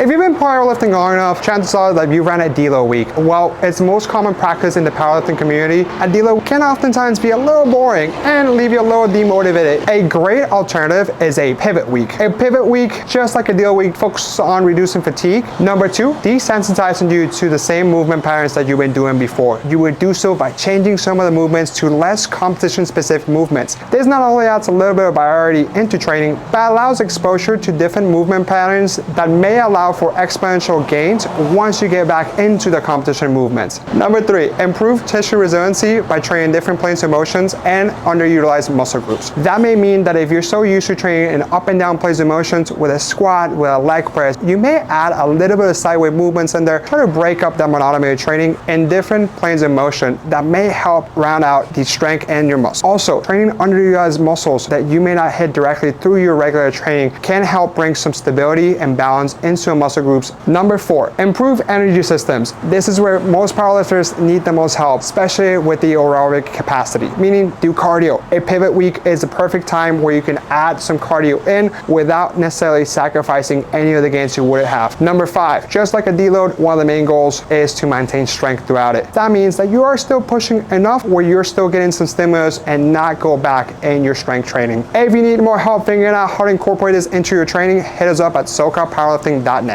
If you've been powerlifting long enough, chances are that you ran a deload week. Well, it's most common practice in the powerlifting community. A deload can oftentimes be a little boring and leave you a little demotivated. A great alternative is a pivot week. A pivot week, just like a deload week, focuses on reducing fatigue. Number two, desensitizing you to the same movement patterns that you've been doing before. You would do so by changing some of the movements to less competition-specific movements. This not only adds a little bit of variety into training, but allows exposure to different movement patterns that may allow for exponential gains once you get back into the competition movements. Number three, improve tissue resiliency by training different planes of motions and underutilized muscle groups. That may mean that if you're so used to training in up and down planes of motions with a squat, with a leg press, you may add a little bit of sideways movements in there, try to break up that unmotivated training in different planes of motion that may help round out the strength and your muscle. Also, training underutilized muscles that you may not hit directly through your regular training can help bring some stability and balance into muscle groups. Number four, improve energy systems. This is where most powerlifters need the most help, especially with the aerobic capacity, meaning do cardio. A pivot week is the perfect time where you can add some cardio in without necessarily sacrificing any of the gains you would have. Number five, just like a deload, one of the main goals is to maintain strength throughout it. That means that you are still pushing enough where you're still getting some stimulus and not go back in your strength training. If you need more help figuring out how to incorporate this into your training, hit us up at SoCalPowerlifting.net.